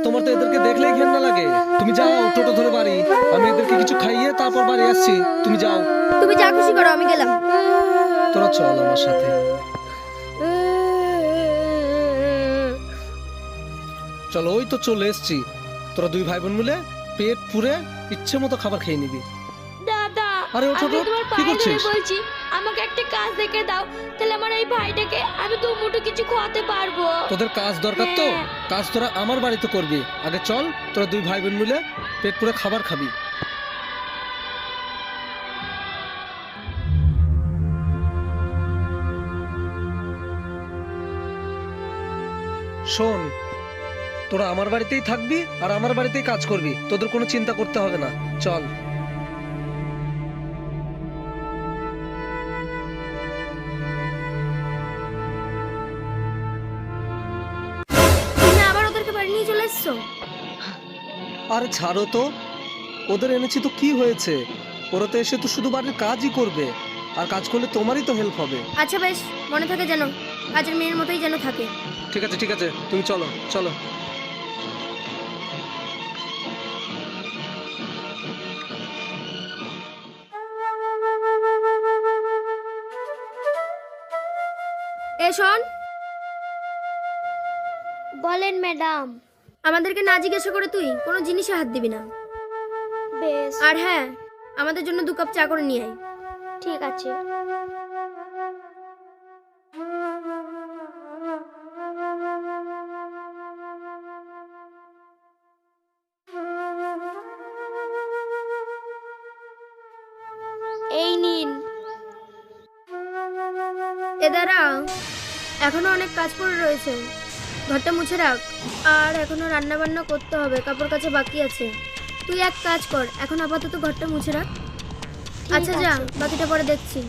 তোমার তো এদেরকে দেখলেই ঘেন্না লাগে। তুমি যাও টোটো ধরে বাড়ি, আমি এদেরকে কিছু খাইয়ে তারপর বাড়ি আসছি। তুমি যাও। তুমি যা খুশি করো, আমি গেলাম। তোরা চল আমার সাথে। চলো, ওই তো চলে এসছি। তোরা দুই ভাই বোন মিলে পেট পুরে ইচ্ছে মতো খাবার খেয়ে নিবি। দাদা, আরে ও ছোট, আমি তোমার কি পায়ে ধরে করছিস? বলছি, আমাকে একটা কাজ দেখে দাও, তাহলে আমার এই ভাইটাকে আমি দু মুঠো কিছু খাওয়াতে পারবো। তোদের কাজ দরকার তো, কাজ তোরা আমার বাড়িতে করবি। আগে চল, তোরা দুই ভাই বোন মিলে পেট পুরে খাবার খাবি। শোন, তোরা আমার বাড়িতেই থাকবি আর আমার বাড়িতেই কাজ করবি, তোদের কোনো চিন্তা করতে হবে না। চল। তুমি আবার ওদেরকে বাড়ি নিয়ে চলে এসছো? আরে ছাড়ো তো, ওদের এনেছি তো কি হয়েছে? ওরা তো এসে তো শুধু বাড়ির কাজই করবে, আর কাজ করলে তোমারই তো হেল্প হবে। আচ্ছা বেশ, মনে থাকে যেন, কাজের মেয়ের মতোই যেন থাকে। ঠিক আছে ঠিক আছে, তুমি চলো চলো। এ শোন, বলেন ম্যাডাম। আমাদেরকে না জিজ্ঞাসা করে তুই কোনো জিনিসে হাত দিবি না। বেশ, আর হ্যাঁ, আমাদের জন্য 2 কাপ চা করে নিয়ে আয়। ঠিক আছে। এই নিন। এ দাঁড়া, এখনো অনেক কাজ পড়ে রয়েছে। ঘরটা মুছে রাখ, আর এখনো রান্না বান্না করতে হবে, কাপড় কাচা বাকি আছে। তুই এক কাজ কর, এখন আপাতত ঘরটা মুছে রাখ। আচ্ছা যা, আছে। বাকিটা পরে দেখছি।